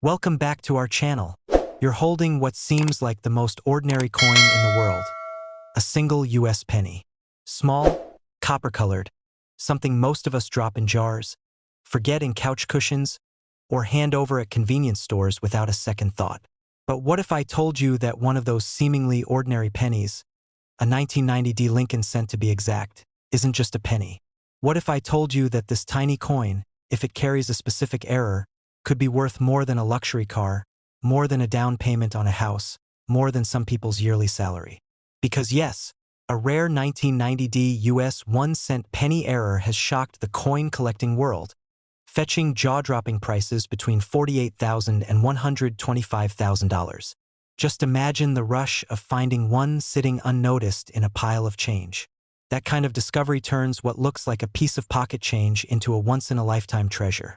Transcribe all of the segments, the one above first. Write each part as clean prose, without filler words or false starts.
Welcome back to our channel. You're holding what seems like the most ordinary coin in the world. A single US penny. Small, copper-colored, something most of us drop in jars, forget in couch cushions, or hand over at convenience stores without a second thought. But what if I told you that one of those seemingly ordinary pennies, a 1990 Lincoln cent to be exact, isn't just a penny? What if I told you that this tiny coin, if it carries a specific error, could be worth more than a luxury car, more than a down payment on a house, more than some people's yearly salary? Because yes, a rare 1990 US 1-cent penny error has shocked the coin-collecting world, fetching jaw-dropping prices between $48,000 and $125,000. Just imagine the rush of finding one sitting unnoticed in a pile of change. That kind of discovery turns what looks like a piece of pocket change into a once-in-a-lifetime treasure.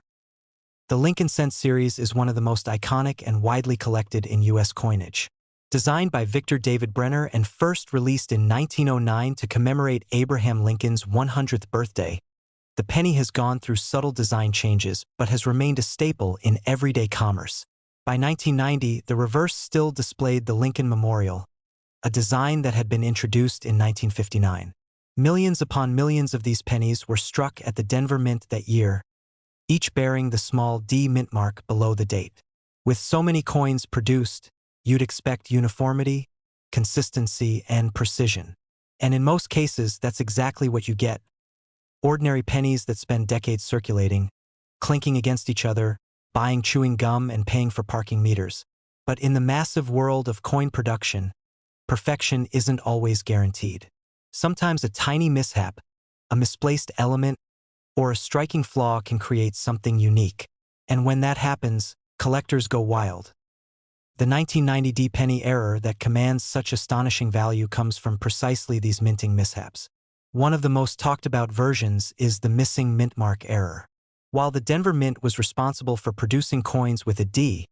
The Lincoln Cent series is one of the most iconic and widely collected in U.S. coinage. Designed by Victor David Brenner and first released in 1909 to commemorate Abraham Lincoln's 100th birthday, the penny has gone through subtle design changes but has remained a staple in everyday commerce. By 1990, the reverse still displayed the Lincoln Memorial, a design that had been introduced in 1959. Millions upon millions of these pennies were struck at the Denver Mint that year, each bearing the small D mint mark below the date. With so many coins produced, you'd expect uniformity, consistency, and precision. And in most cases, that's exactly what you get. Ordinary pennies that spend decades circulating, clinking against each other, buying chewing gum and paying for parking meters. But in the massive world of coin production, perfection isn't always guaranteed. Sometimes a tiny mishap, a misplaced element, or a striking flaw can create something unique. And when that happens, collectors go wild. The 1990 penny error that commands such astonishing value comes from precisely these minting mishaps. One of the most talked about versions is the missing mint mark error. While the Denver Mint was responsible for producing coins with a D,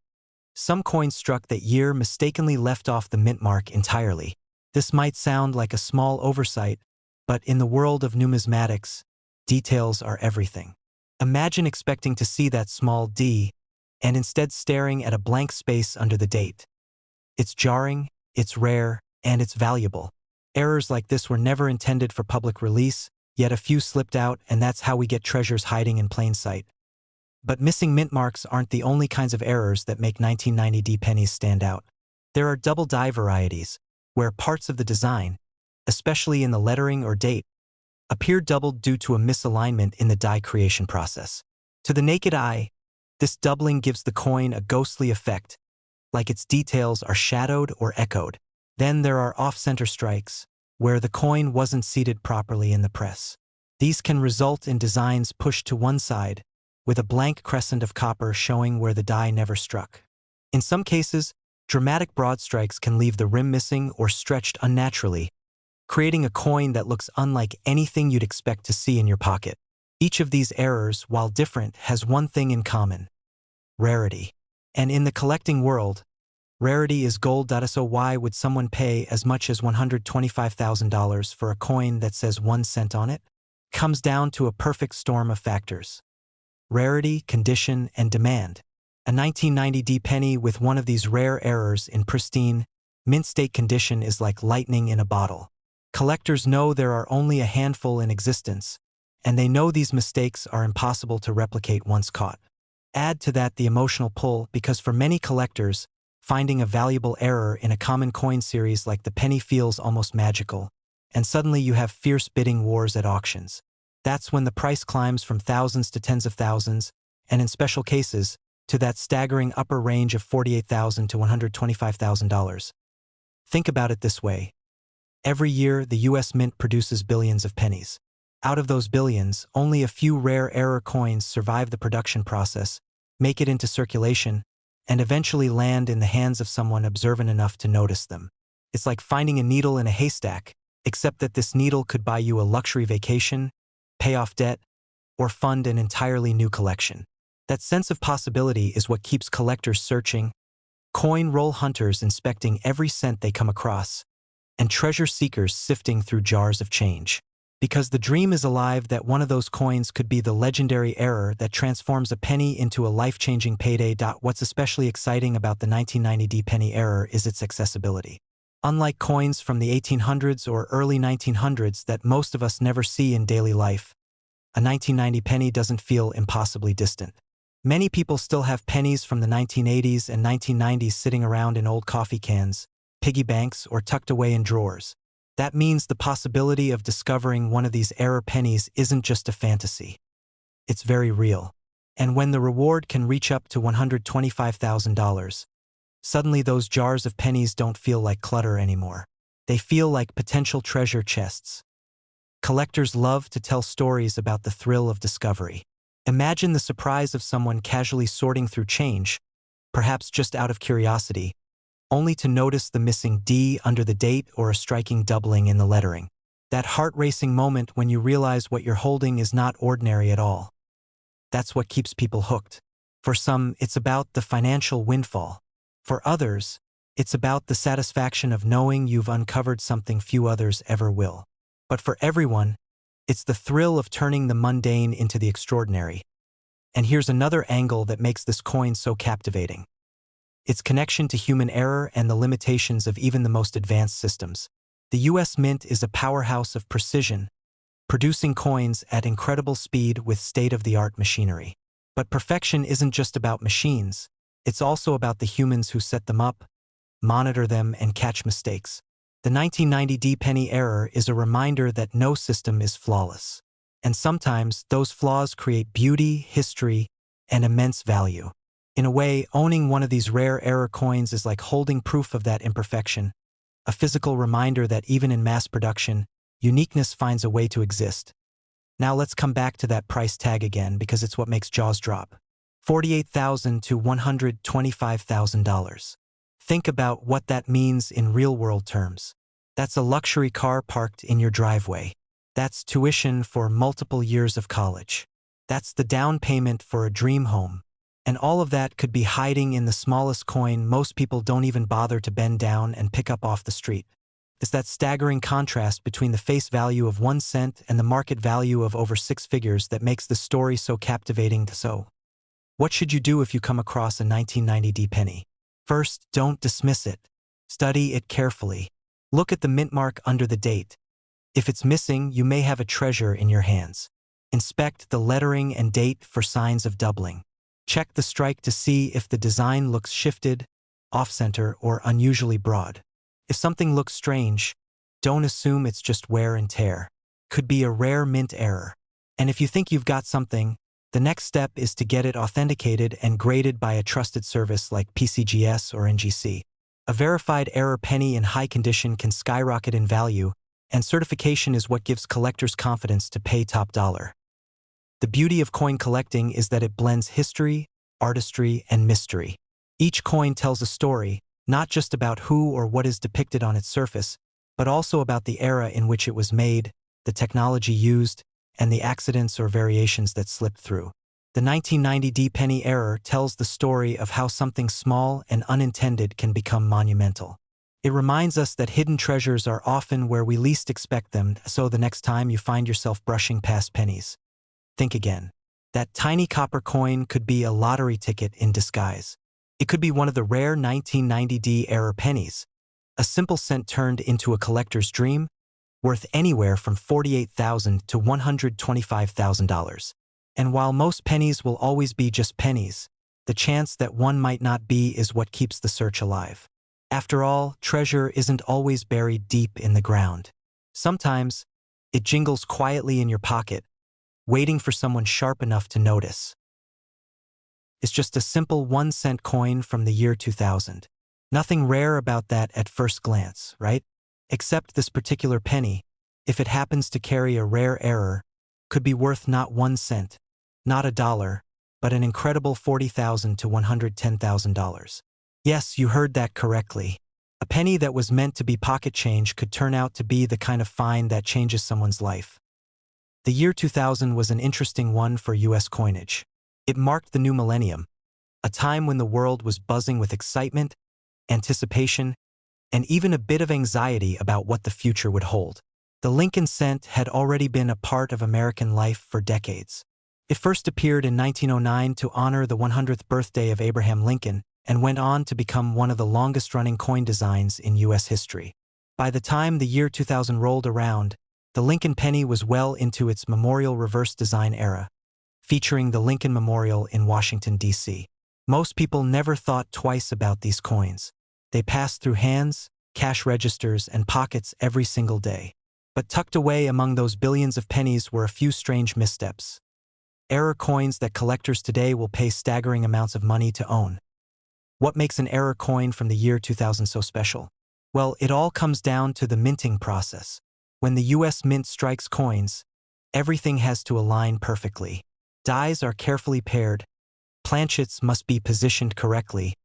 some coins struck that year mistakenly left off the mint mark entirely. This might sound like a small oversight, but in the world of numismatics, details are everything. Imagine expecting to see that small D and instead staring at a blank space under the date. It's jarring, it's rare, and it's valuable. Errors like this were never intended for public release, yet a few slipped out, and that's how we get treasures hiding in plain sight. But missing mint marks aren't the only kinds of errors that make 1990 pennies stand out. There are double die varieties, where parts of the design, especially in the lettering or date, appear doubled due to a misalignment in the die creation process. To the naked eye, this doubling gives the coin a ghostly effect, like its details are shadowed or echoed. Then there are off-center strikes, where the coin wasn't seated properly in the press. These can result in designs pushed to one side, with a blank crescent of copper showing where the die never struck. In some cases, dramatic broad strikes can leave the rim missing or stretched unnaturally, creating a coin that looks unlike anything you'd expect to see in your pocket. Each of these errors, while different, has one thing in common: rarity. And in the collecting world, rarity is gold. So why would someone pay as much as $125,000 for a coin that says 1 cent on it? Comes down to a perfect storm of factors: rarity, condition, and demand. A 1990 penny with one of these rare errors in pristine, mint state condition is like lightning in a bottle. Collectors know there are only a handful in existence, and they know these mistakes are impossible to replicate once caught. Add to that the emotional pull, because for many collectors, finding a valuable error in a common coin series like the penny feels almost magical, and suddenly you have fierce bidding wars at auctions. That's when the price climbs from thousands to tens of thousands, and in special cases, to that staggering upper range of $48,000 to $125,000. Think about it this way. Every year, the U.S. Mint produces billions of pennies. Out of those billions, only a few rare error coins survive the production process, make it into circulation, and eventually land in the hands of someone observant enough to notice them. It's like finding a needle in a haystack, except that this needle could buy you a luxury vacation, pay off debt, or fund an entirely new collection. That sense of possibility is what keeps collectors searching, coin roll hunters inspecting every cent they come across, and treasure seekers sifting through jars of change. Because the dream is alive that one of those coins could be the legendary error that transforms a penny into a life-changing payday. What's especially exciting about the 1990D penny error is its accessibility. Unlike coins from the 1800s or early 1900s that most of us never see in daily life, a 1990 penny doesn't feel impossibly distant. Many people still have pennies from the 1980s and 1990s sitting around in old coffee cans, piggy banks, or tucked away in drawers. That means the possibility of discovering one of these error pennies isn't just a fantasy. It's very real. And when the reward can reach up to $125,000, suddenly those jars of pennies don't feel like clutter anymore. They feel like potential treasure chests. Collectors love to tell stories about the thrill of discovery. Imagine the surprise of someone casually sorting through change, perhaps just out of curiosity, only to notice the missing D under the date or a striking doubling in the lettering. That heart-racing moment when you realize what you're holding is not ordinary at all. That's what keeps people hooked. For some, it's about the financial windfall. For others, it's about the satisfaction of knowing you've uncovered something few others ever will. But for everyone, it's the thrill of turning the mundane into the extraordinary. And here's another angle that makes this coin so captivating: its connection to human error and the limitations of even the most advanced systems. The US Mint is a powerhouse of precision, producing coins at incredible speed with state-of-the-art machinery. But perfection isn't just about machines. It's also about the humans who set them up, monitor them, and catch mistakes. The 1990D penny error is a reminder that no system is flawless. And sometimes those flaws create beauty, history, and immense value. In a way, owning one of these rare error coins is like holding proof of that imperfection, a physical reminder that even in mass production, uniqueness finds a way to exist. Now let's come back to that price tag again, because it's what makes jaws drop. $48,000 to $125,000. Think about what that means in real-world terms. That's a luxury car parked in your driveway. That's tuition for multiple years of college. That's the down payment for a dream home. And all of that could be hiding in the smallest coin most people don't even bother to bend down and pick up off the street. It's that staggering contrast between the face value of 1 cent and the market value of over 6 figures that makes the story so captivating. So, what should you do if you come across a 1990D penny? First, don't dismiss it. Study it carefully. Look at the mint mark under the date. If it's missing, you may have a treasure in your hands. Inspect the lettering and date for signs of doubling. Check the strike to see if the design looks shifted, off-center, or unusually broad. If something looks strange, don't assume it's just wear and tear. Could be a rare mint error. And if you think you've got something, the next step is to get it authenticated and graded by a trusted service like PCGS or NGC. A verified error penny in high condition can skyrocket in value, and certification is what gives collectors confidence to pay top dollar. The beauty of coin collecting is that it blends history, artistry, and mystery. Each coin tells a story, not just about who or what is depicted on its surface, but also about the era in which it was made, the technology used, and the accidents or variations that slipped through. The 1990D penny error tells the story of how something small and unintended can become monumental. It reminds us that hidden treasures are often where we least expect them, so the next time you find yourself brushing past pennies, think again. That tiny copper coin could be a lottery ticket in disguise. It could be one of the rare 1990D error pennies, a simple cent turned into a collector's dream, worth anywhere from $48,000 to $125,000. And while most pennies will always be just pennies, the chance that one might not be is what keeps the search alive. After all, treasure isn't always buried deep in the ground. Sometimes, it jingles quietly in your pocket, waiting for someone sharp enough to notice. It's just a simple 1-cent coin from the year 2000. Nothing rare about that at first glance, right? Except this particular penny, if it happens to carry a rare error, could be worth not 1 cent, not $1, but an incredible $40,000 to $110,000. Yes, you heard that correctly. A penny that was meant to be pocket change could turn out to be the kind of find that changes someone's life. The year 2000 was an interesting one for US coinage. It marked the new millennium, a time when the world was buzzing with excitement, anticipation, and even a bit of anxiety about what the future would hold. The Lincoln cent had already been a part of American life for decades. It first appeared in 1909 to honor the 100th birthday of Abraham Lincoln and went on to become one of the longest-running coin designs in U.S. history. By the time the year 2000 rolled around, the Lincoln penny was well into its memorial reverse design era, featuring the Lincoln Memorial in Washington, D.C. Most people never thought twice about these coins. They passed through hands, cash registers, and pockets every single day. But tucked away among those billions of pennies were a few strange missteps. Error coins that collectors today will pay staggering amounts of money to own. What makes an error coin from the year 2000 so special? Well, it all comes down to the minting process. When the U.S. Mint strikes coins, everything has to align perfectly. Dies are carefully paired, planchets must be positioned correctly,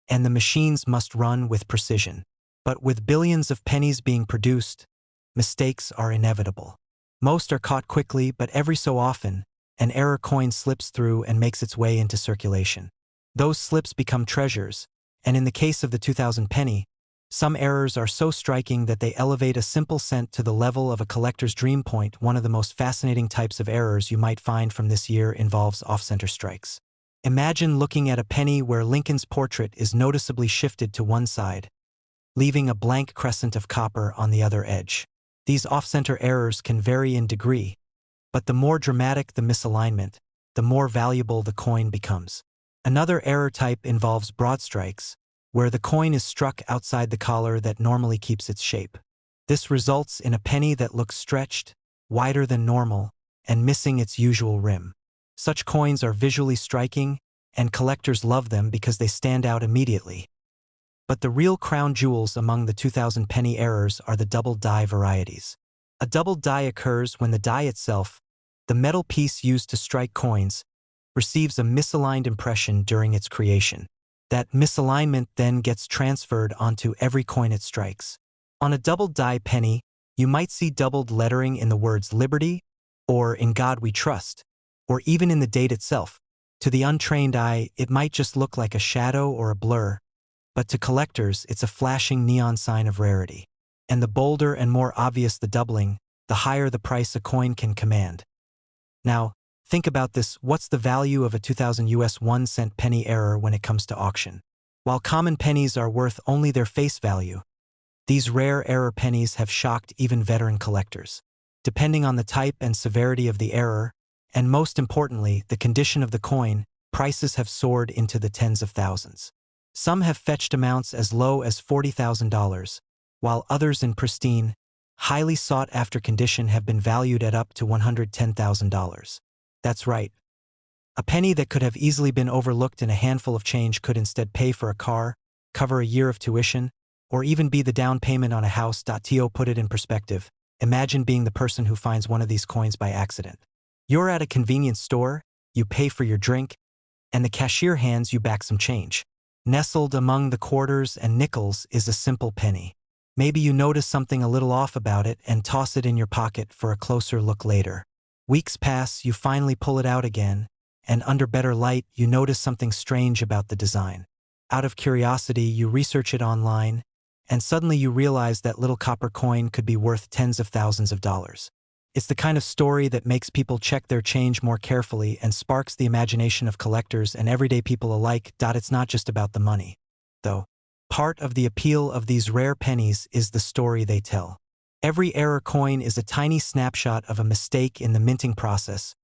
and the machines must run with precision. But with billions of pennies being produced, mistakes are inevitable. Most are caught quickly, but every so often, an error coin slips through and makes its way into circulation. Those slips become treasures, and in the case of the 2000 penny, some errors are so striking that they elevate a simple cent to the level of a collector's dream point. One of the most fascinating types of errors you might find from this year involves off-center strikes. Imagine looking at a penny where Lincoln's portrait is noticeably shifted to one side, leaving a blank crescent of copper on the other edge. These off-center errors can vary in degree, but the more dramatic the misalignment, the more valuable the coin becomes. Another error type involves broad strikes, where the coin is struck outside the collar that normally keeps its shape. This results in a penny that looks stretched, wider than normal, and missing its usual rim. Such coins are visually striking, and collectors love them because they stand out immediately. But the real crown jewels among the 2000 penny errors are the double die varieties. A double die occurs when the die itself, the metal piece used to strike coins, receives a misaligned impression during its creation. That misalignment then gets transferred onto every coin it strikes. On a double die penny, you might see doubled lettering in the words Liberty, or In God We Trust, or even in the date itself. To the untrained eye, it might just look like a shadow or a blur, but to collectors, it's a flashing neon sign of rarity. And the bolder and more obvious the doubling, the higher the price a coin can command. Now, think about this: what's the value of a 2000 US 1 cent penny error when it comes to auction? While common pennies are worth only their face value, these rare error pennies have shocked even veteran collectors. Depending on the type and severity of the error, and most importantly, the condition of the coin, prices have soared into the tens of thousands. Some have fetched amounts as low as $40,000, while others in pristine, highly sought-after condition have been valued at up to $110,000. That's right. A penny that could have easily been overlooked in a handful of change could instead pay for a car, cover a year of tuition, or even be the down payment on a house. To put it in perspective, imagine being the person who finds one of these coins by accident. You're at a convenience store, you pay for your drink, and the cashier hands you back some change. Nestled among the quarters and nickels is a simple penny. Maybe you notice something a little off about it and toss it in your pocket for a closer look later. Weeks pass, you finally pull it out again, and under better light, you notice something strange about the design. Out of curiosity, you research it online, and suddenly you realize that little copper coin could be worth tens of thousands of dollars. It's the kind of story that makes people check their change more carefully and sparks the imagination of collectors and everyday people alike. It's not just about the money, though. Part of the appeal of these rare pennies is the story they tell. Every error coin is a tiny snapshot of a mistake in the minting process,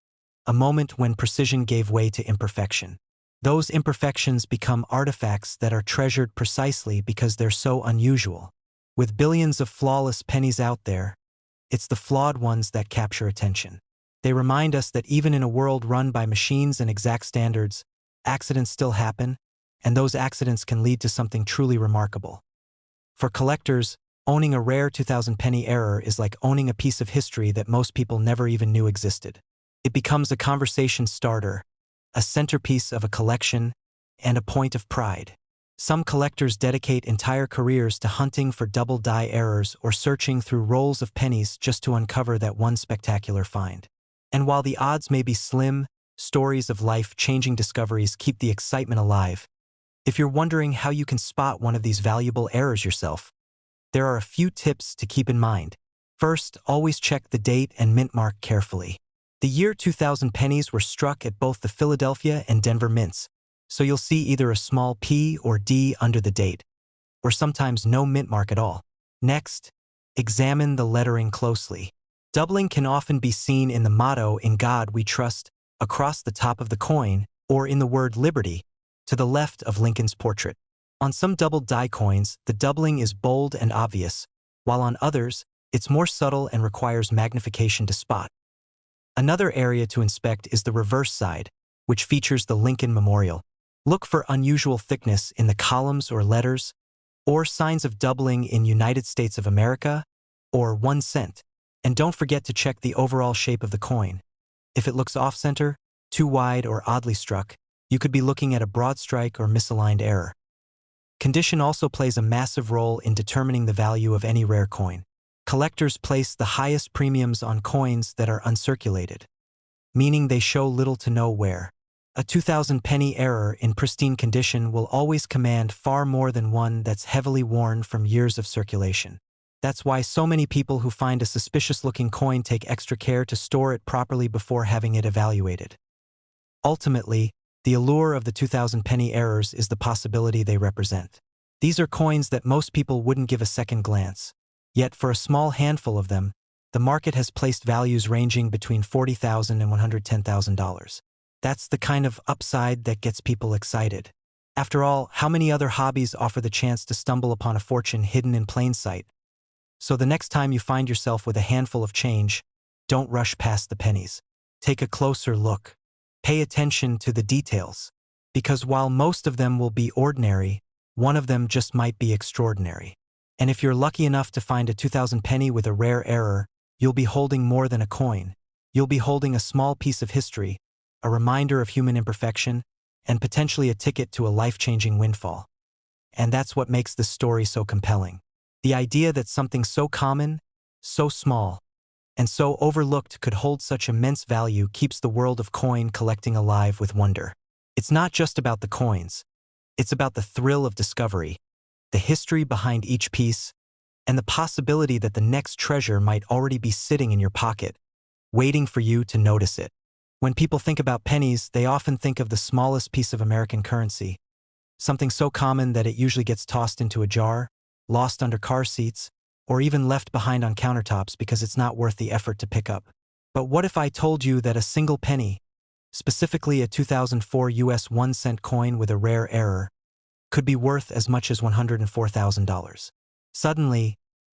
a moment when precision gave way to imperfection. Those imperfections become artifacts that are treasured precisely because they're so unusual. With billions of flawless pennies out there, it's the flawed ones that capture attention. They remind us that even in a world run by machines and exact standards, accidents still happen, and those accidents can lead to something truly remarkable. For collectors, owning a rare 2000 penny error is like owning a piece of history that most people never even knew existed. It becomes a conversation starter, a centerpiece of a collection, and a point of pride. Some collectors dedicate entire careers to hunting for double die errors or searching through rolls of pennies just to uncover that one spectacular find. And while the odds may be slim, stories of life-changing discoveries keep the excitement alive. If you're wondering how you can spot one of these valuable errors yourself, there are a few tips to keep in mind. First, always check the date and mint mark carefully. The year 2000 pennies were struck at both the Philadelphia and Denver mints, so you'll see either a small P or D under the date, or sometimes no mint mark at all. Next, examine the lettering closely. Doubling can often be seen in the motto "In God We Trust" across the top of the coin, or in the word "Liberty" to the left of Lincoln's portrait. On some doubled die coins, the doubling is bold and obvious, while on others, it's more subtle and requires magnification to spot. Another area to inspect is the reverse side, which features the Lincoln Memorial. Look for unusual thickness in the columns or letters, or signs of doubling in United States of America, or 1 cent. And don't forget to check the overall shape of the coin. If it looks off-center, too wide or oddly struck, you could be looking at a broad strike or misaligned error. Condition also plays a massive role in determining the value of any rare coin. Collectors place the highest premiums on coins that are uncirculated, meaning they show little to no wear. A 2000 penny error in pristine condition will always command far more than one that's heavily worn from years of circulation. That's why so many people who find a suspicious-looking coin take extra care to store it properly before having it evaluated. Ultimately, the allure of the 2000 penny errors is the possibility they represent. These are coins that most people wouldn't give a second glance. Yet for a small handful of them, the market has placed values ranging between $40,000 and $110,000. That's the kind of upside that gets people excited. After all, how many other hobbies offer the chance to stumble upon a fortune hidden in plain sight? So the next time you find yourself with a handful of change, don't rush past the pennies. Take a closer look. Pay attention to the details. Because while most of them will be ordinary, one of them just might be extraordinary. And if you're lucky enough to find a 2000 penny with a rare error, you'll be holding more than a coin. You'll be holding a small piece of history, a reminder of human imperfection, and potentially a ticket to a life-changing windfall. And that's what makes this story so compelling. The idea that something so common, so small, and so overlooked could hold such immense value keeps the world of coin collecting alive with wonder. It's not just about the coins. It's about the thrill of discovery, the history behind each piece, and the possibility that the next treasure might already be sitting in your pocket, waiting for you to notice it. When people think about pennies, they often think of the smallest piece of American currency, something so common that it usually gets tossed into a jar, lost under car seats, or even left behind on countertops because it's not worth the effort to pick up. But what if I told you that a single penny, specifically a 2004 US 1 cent coin with a rare error, could be worth as much as $104,000? Suddenly,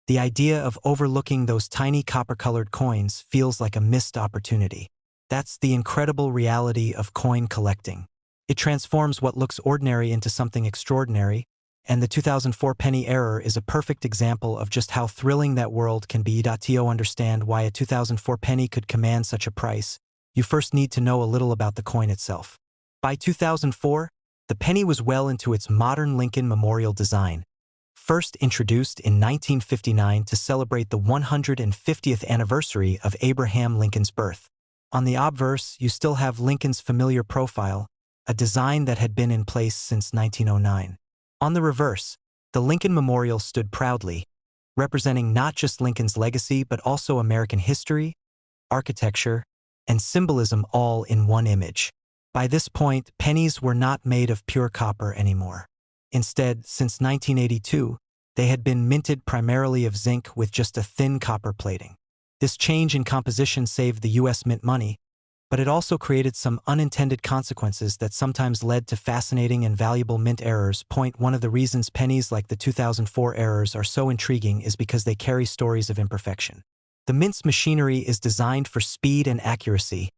the idea of overlooking those tiny copper-colored coins feels like a missed opportunity. That's the incredible reality of coin collecting. It transforms what looks ordinary into something extraordinary, and the 2004 penny error is a perfect example of just how thrilling that world can be. To understand why a 2004 penny could command such a price, you first need to know a little about the coin itself. By 2004, the penny was well into its modern Lincoln Memorial design, first introduced in 1959 to celebrate the 150th anniversary of Abraham Lincoln's birth. On the obverse, you still have Lincoln's familiar profile, a design that had been in place since 1909. On the reverse, the Lincoln Memorial stood proudly, representing not just Lincoln's legacy but also American history, architecture, and symbolism all in one image. By this point, pennies were not made of pure copper anymore. Instead, since 1982, they had been minted primarily of zinc with just a thin copper plating. This change in composition saved the U.S. mint money, but it also created some unintended consequences that sometimes led to fascinating and valuable mint errors. One of the reasons pennies like the 2004 errors are so intriguing is because they carry stories of imperfection. The mint's machinery is designed for speed and accuracy,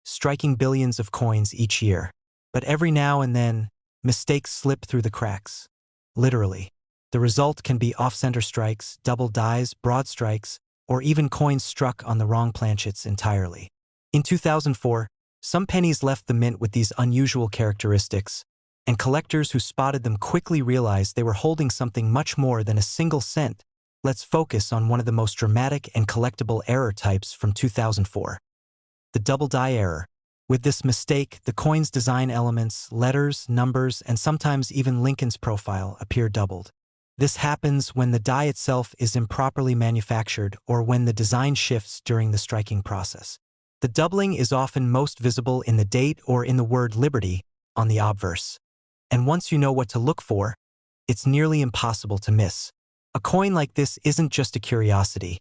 striking billions of coins each year. But every now and then, mistakes slip through the cracks. Literally. The result can be off-center strikes, double dies, broad strikes, or even coins struck on the wrong planchets entirely. In 2004, some pennies left the mint with these unusual characteristics, and collectors who spotted them quickly realized they were holding something much more than a single cent. Let's focus on one of the most dramatic and collectible error types from 2004. The double die error. With this mistake, the coin's design elements, letters, numbers, and sometimes even Lincoln's profile appear doubled. This happens when the die itself is improperly manufactured or when the design shifts during the striking process. The doubling is often most visible in the date or in the word liberty on the obverse. And once you know what to look for, it's nearly impossible to miss. A coin like this isn't just a curiosity.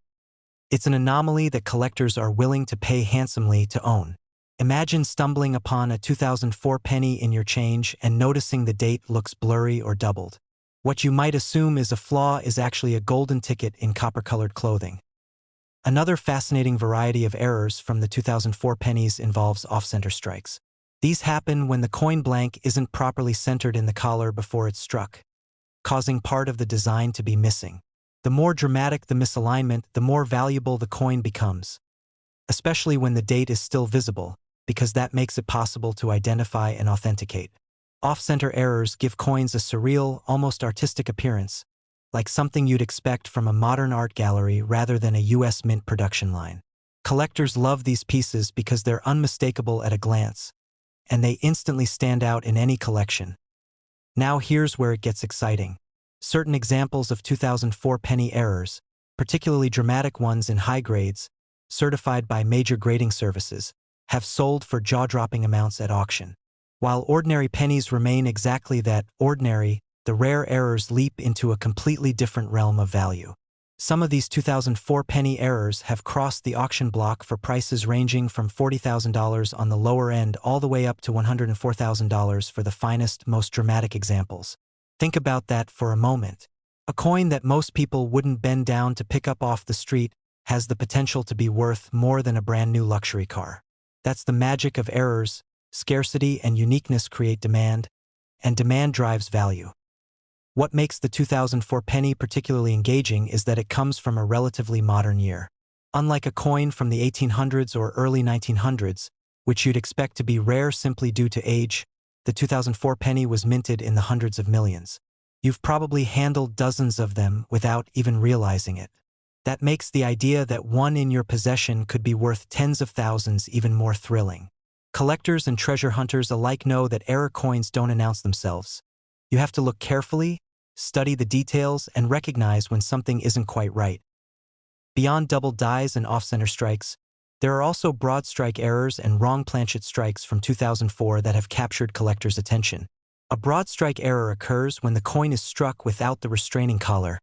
It's an anomaly that collectors are willing to pay handsomely to own. Imagine stumbling upon a 2004 penny in your change and noticing the date looks blurry or doubled. What you might assume is a flaw is actually a golden ticket in copper-colored clothing. Another fascinating variety of errors from the 2004 pennies involves off-center strikes. These happen when the coin blank isn't properly centered in the collar before it's struck, causing part of the design to be missing. The more dramatic the misalignment, the more valuable the coin becomes, especially when the date is still visible, because that makes it possible to identify and authenticate. Off-center errors give coins a surreal, almost artistic appearance, like something you'd expect from a modern art gallery rather than a US Mint production line. Collectors love these pieces because they're unmistakable at a glance, and they instantly stand out in any collection. Now here's where it gets exciting. Certain examples of 2004 penny errors, particularly dramatic ones in high grades, certified by major grading services, have sold for jaw-dropping amounts at auction. While ordinary pennies remain exactly that, ordinary, the rare errors leap into a completely different realm of value. Some of these 2004 penny errors have crossed the auction block for prices ranging from $40,000 on the lower end all the way up to $104,000 for the finest, most dramatic examples. Think about that for a moment. A coin that most people wouldn't bend down to pick up off the street has the potential to be worth more than a brand new luxury car. That's the magic of errors. Scarcity and uniqueness create demand, and demand drives value. What makes the 2004 penny particularly engaging is that it comes from a relatively modern year. Unlike a coin from the 1800s or early 1900s, which you'd expect to be rare simply due to age, the 2004 penny was minted in the hundreds of millions. You've probably handled dozens of them without even realizing it. That makes the idea that one in your possession could be worth tens of thousands even more thrilling. Collectors and treasure hunters alike know that error coins don't announce themselves. You have to look carefully, study the details, and recognize when something isn't quite right. Beyond double dies and off-center strikes, there are also broad strike errors and wrong planchet strikes from 2004 that have captured collectors' attention. A broad strike error occurs when the coin is struck without the restraining collar,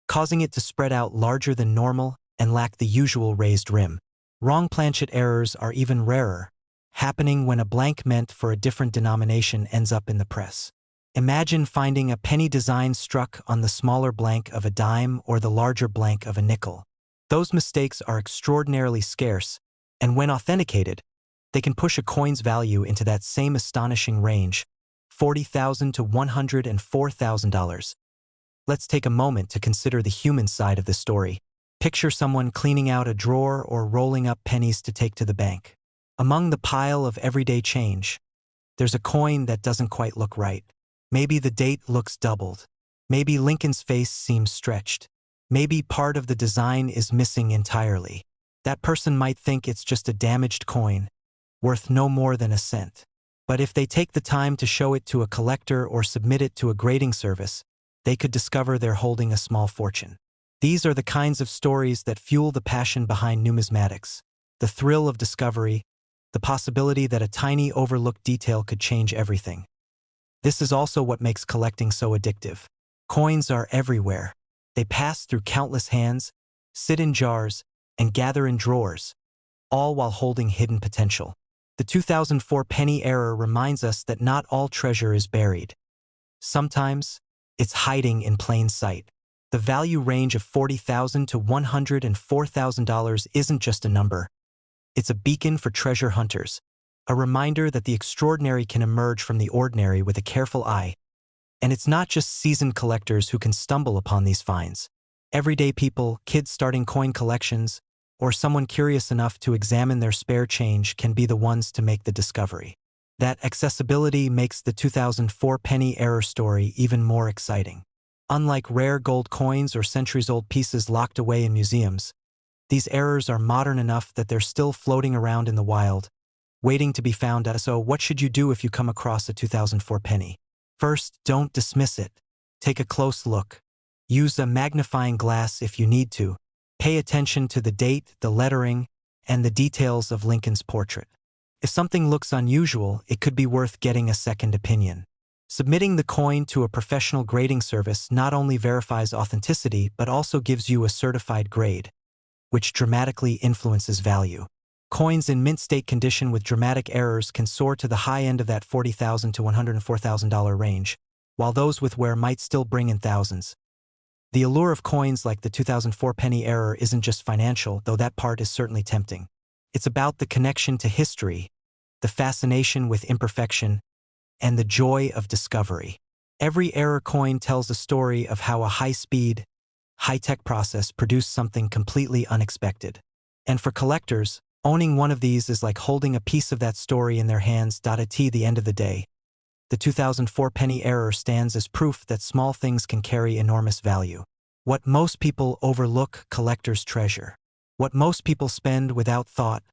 causing it to spread out larger than normal and lack the usual raised rim. Wrong planchet errors are even rarer, happening when a blank meant for a different denomination ends up in the press. Imagine finding a penny design struck on the smaller blank of a dime or the larger blank of a nickel. Those mistakes are extraordinarily scarce, and when authenticated, they can push a coin's value into that same astonishing range, $40,000 to $104,000. Let's take a moment to consider the human side of this story. Picture someone cleaning out a drawer or rolling up pennies to take to the bank. Among the pile of everyday change, there's a coin that doesn't quite look right. Maybe the date looks doubled. Maybe Lincoln's face seems stretched. Maybe part of the design is missing entirely. That person might think it's just a damaged coin, worth no more than a cent. But if they take the time to show it to a collector or submit it to a grading service, they could discover they're holding a small fortune. These are the kinds of stories that fuel the passion behind numismatics. The thrill of discovery, the possibility that a tiny overlooked detail could change everything. This is also what makes collecting so addictive. Coins are everywhere. They pass through countless hands, sit in jars, and gather in drawers, all while holding hidden potential. The 2004 penny error reminds us that not all treasure is buried. Sometimes, it's hiding in plain sight. The value range of $40,000 to $104,000 isn't just a number. It's a beacon for treasure hunters, a reminder that the extraordinary can emerge from the ordinary with a careful eye. And it's not just seasoned collectors who can stumble upon these finds. Everyday people, kids starting coin collections, or someone curious enough to examine their spare change can be the ones to make the discovery. That accessibility makes the 2004 penny error story even more exciting. Unlike rare gold coins or centuries-old pieces locked away in museums, these errors are modern enough that they're still floating around in the wild, waiting to be found. So what should you do if you come across a 2004 penny? First, don't dismiss it. Take a close look. Use a magnifying glass if you need to. Pay attention to the date, the lettering, and the details of Lincoln's portrait. If something looks unusual, it could be worth getting a second opinion. Submitting the coin to a professional grading service not only verifies authenticity but also gives you a certified grade, which dramatically influences value. Coins in mint state condition with dramatic errors can soar to the high end of that $40,000 to $104,000 range, while those with wear might still bring in thousands. The allure of coins like the 2004 penny error isn't just financial, though that part is certainly tempting. It's about the connection to history, the fascination with imperfection, and the joy of discovery. Every error coin tells a story of how a high-speed, high-tech process produced something completely unexpected. And for collectors, owning one of these is like holding a piece of that story in their hands. At the end of the day, the 2004 penny error stands as proof that small things can carry enormous value. What most people overlook, collectors treasure. What most people spend without thought,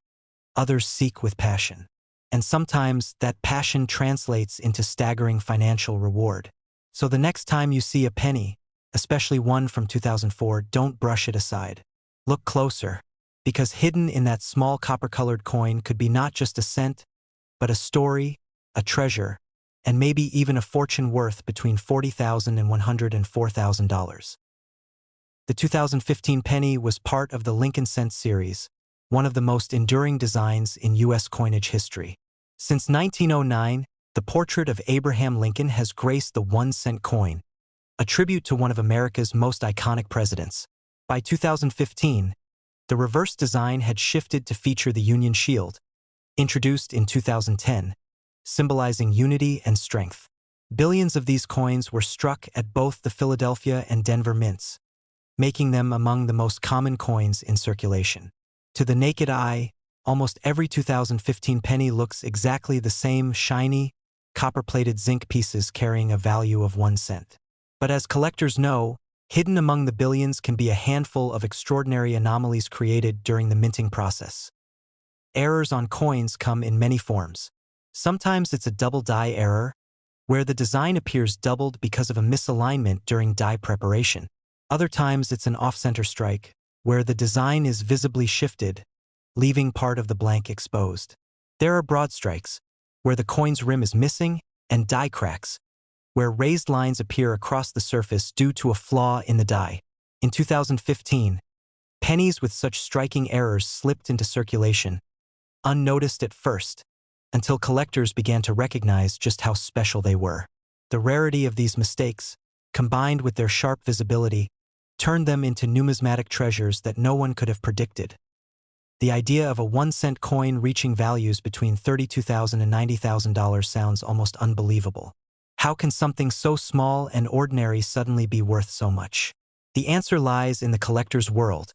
others seek with passion. And sometimes that passion translates into staggering financial reward. So the next time you see a penny, especially one from 2004, don't brush it aside. Look closer, because hidden in that small copper-colored coin could be not just a cent, but a story, a treasure, and maybe even a fortune worth between $40,000 and $104,000. The 2015 penny was part of the Lincoln Cent series, one of the most enduring designs in U.S. coinage history. Since 1909, the portrait of Abraham Lincoln has graced the 1-cent coin, a tribute to one of America's most iconic presidents. By 2015, the reverse design had shifted to feature the Union Shield, introduced in 2010, symbolizing unity and strength. Billions of these coins were struck at both the Philadelphia and Denver mints, making them among the most common coins in circulation. To the naked eye, almost every 2015 penny looks exactly the same: shiny, copper-plated zinc pieces carrying a value of 1 cent. But as collectors know, hidden among the billions can be a handful of extraordinary anomalies created during the minting process. Errors on coins come in many forms. Sometimes it's a double die error, where the design appears doubled because of a misalignment during die preparation. Other times it's an off-center strike, where the design is visibly shifted, leaving part of the blank exposed. There are broad strikes, where the coin's rim is missing, and die cracks, where raised lines appear across the surface due to a flaw in the die. In 2015, pennies with such striking errors slipped into circulation, unnoticed at first, until collectors began to recognize just how special they were. The rarity of these mistakes, combined with their sharp visibility, turned them into numismatic treasures that no one could have predicted. The idea of a 1-cent coin reaching values between $32,000 and $90,000 sounds almost unbelievable. How can something so small and ordinary suddenly be worth so much? The answer lies in the collector's world,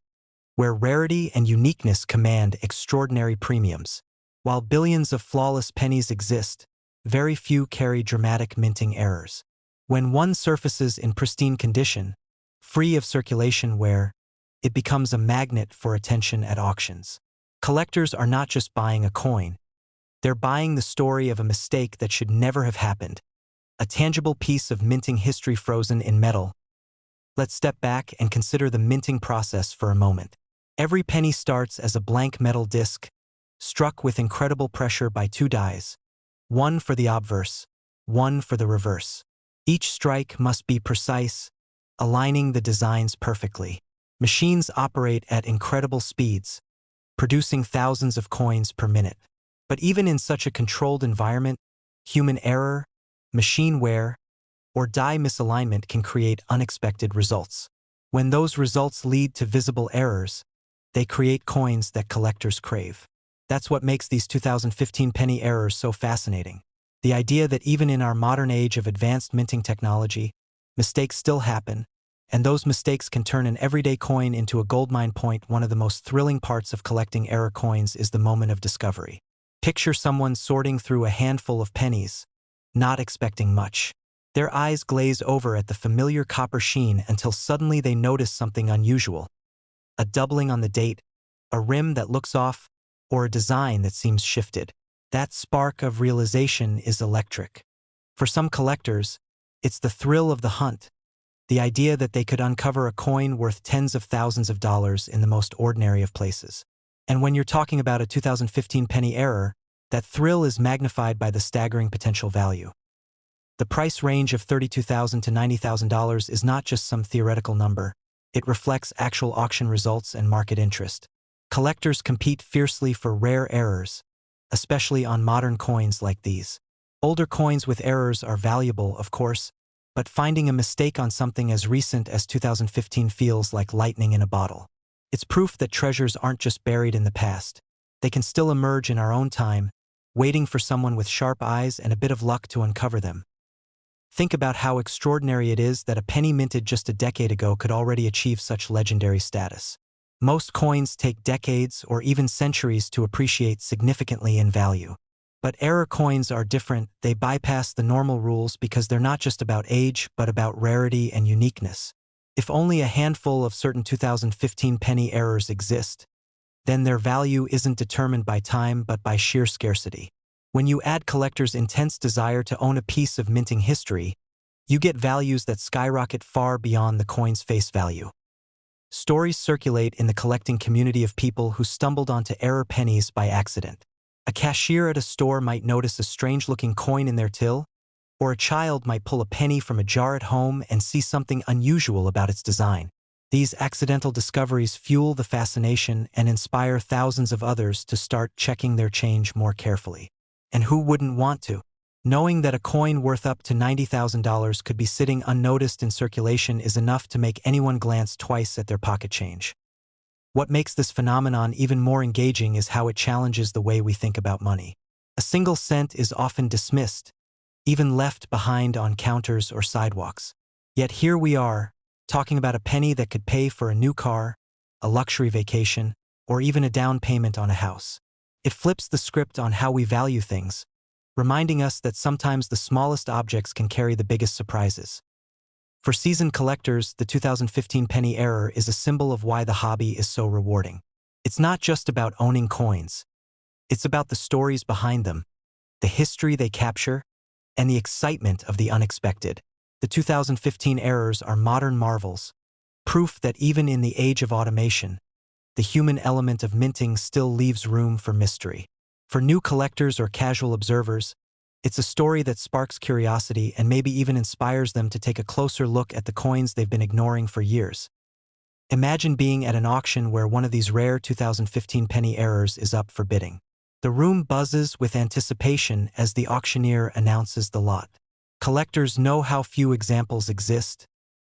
where rarity and uniqueness command extraordinary premiums. While billions of flawless pennies exist, very few carry dramatic minting errors. When one surfaces in pristine condition, free of circulation wear, it becomes a magnet for attention at auctions. Collectors are not just buying a coin, they're buying the story of a mistake that should never have happened, a tangible piece of minting history frozen in metal. Let's step back and consider the minting process for a moment. Every penny starts as a blank metal disc, struck with incredible pressure by 2 dies, one for the obverse, one for the reverse. Each strike must be precise, aligning the designs perfectly. Machines operate at incredible speeds, producing thousands of coins per minute. But even in such a controlled environment, human error, machine wear, or die misalignment can create unexpected results. When those results lead to visible errors, they create coins that collectors crave. That's what makes these 2015 penny errors so fascinating. The idea that even in our modern age of advanced minting technology, mistakes still happen, and those mistakes can turn an everyday coin into a goldmine. One of the most thrilling parts of collecting error coins is the moment of discovery. Picture someone sorting through a handful of pennies, not expecting much. Their eyes glaze over at the familiar copper sheen until suddenly they notice something unusual. A doubling on the date, a rim that looks off, or a design that seems shifted. That spark of realization is electric. For some collectors, it's the thrill of the hunt, The idea that they could uncover a coin worth tens of thousands of dollars in the most ordinary of places. And when you're talking about a 2015 penny error, that thrill is magnified by the staggering potential value. The price range of $32,000 to $90,000 is not just some theoretical number. It reflects actual auction results and market interest. Collectors compete fiercely for rare errors, especially on modern coins like these. Older coins with errors are valuable, of course, but finding a mistake on something as recent as 2015 feels like lightning in a bottle. It's proof that treasures aren't just buried in the past. They can still emerge in our own time, waiting for someone with sharp eyes and a bit of luck to uncover them. Think about how extraordinary it is that a penny minted just a decade ago could already achieve such legendary status. Most coins take decades or even centuries to appreciate significantly in value. But error coins are different. They bypass the normal rules because they're not just about age, but about rarity and uniqueness. If only a handful of certain 2015 penny errors exist, then their value isn't determined by time but by sheer scarcity. When you add collectors' intense desire to own a piece of minting history, you get values that skyrocket far beyond the coin's face value. Stories circulate in the collecting community of people who stumbled onto error pennies by accident. A cashier at a store might notice a strange-looking coin in their till, or a child might pull a penny from a jar at home and see something unusual about its design. These accidental discoveries fuel the fascination and inspire thousands of others to start checking their change more carefully. And who wouldn't want to? Knowing that a coin worth up to $90,000 could be sitting unnoticed in circulation is enough to make anyone glance twice at their pocket change. What makes this phenomenon even more engaging is how it challenges the way we think about money. A single cent is often dismissed, even left behind on counters or sidewalks. Yet here we are, talking about a penny that could pay for a new car, a luxury vacation, or even a down payment on a house. It flips the script on how we value things, reminding us that sometimes the smallest objects can carry the biggest surprises. For seasoned collectors, the 2015 penny error is a symbol of why the hobby is so rewarding. It's not just about owning coins. It's about the stories behind them, the history they capture, and the excitement of the unexpected. The 2015 errors are modern marvels, proof that even in the age of automation, the human element of minting still leaves room for mystery. For new collectors or casual observers, it's a story that sparks curiosity and maybe even inspires them to take a closer look at the coins they've been ignoring for years. Imagine being at an auction where one of these rare 2015 penny errors is up for bidding. The room buzzes with anticipation as the auctioneer announces the lot. Collectors know how few examples exist,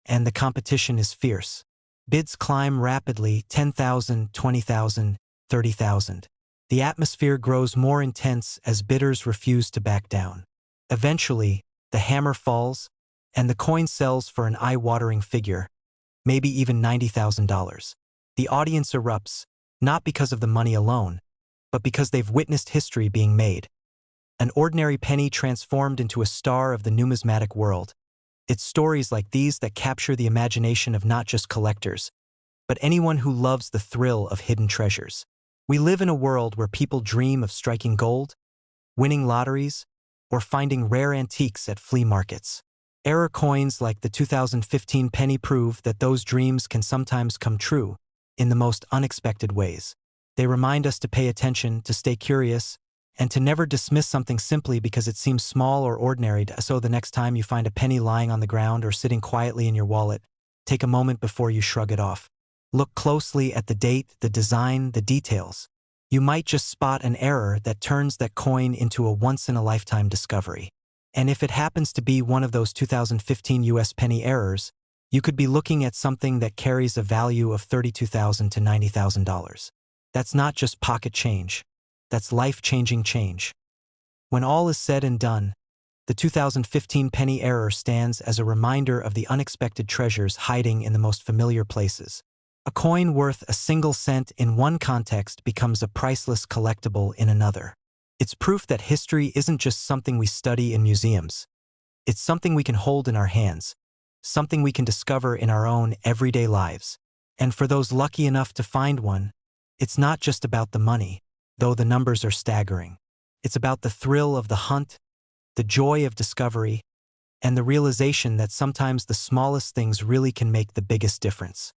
and the competition is fierce. Bids climb rapidly: 10,000, 20,000, 30,000. The atmosphere grows more intense as bidders refuse to back down. Eventually, the hammer falls, and the coin sells for an eye-watering figure, maybe even $90,000. The audience erupts, not because of the money alone, but because they've witnessed history being made. An ordinary penny transformed into a star of the numismatic world. It's stories like these that capture the imagination of not just collectors, but anyone who loves the thrill of hidden treasures. We live in a world where people dream of striking gold, winning lotteries, or finding rare antiques at flea markets. Error coins like the 2015 penny prove that those dreams can sometimes come true in the most unexpected ways. They remind us to pay attention, to stay curious, and to never dismiss something simply because it seems small or ordinary. So the next time you find a penny lying on the ground or sitting quietly in your wallet, take a moment before you shrug it off. Look closely at the date, the design, the details. You might just spot an error that turns that coin into a once-in-a-lifetime discovery. And if it happens to be one of those 2015 US penny errors, you could be looking at something that carries a value of $32,000 to $90,000. That's not just pocket change. That's life-changing change. When all is said and done, the 2015 penny error stands as a reminder of the unexpected treasures hiding in the most familiar places. A coin worth a single cent in one context becomes a priceless collectible in another. It's proof that history isn't just something we study in museums. It's something we can hold in our hands, something we can discover in our own everyday lives. And for those lucky enough to find one, it's not just about the money, though the numbers are staggering. It's about the thrill of the hunt, the joy of discovery, and the realization that sometimes the smallest things really can make the biggest difference.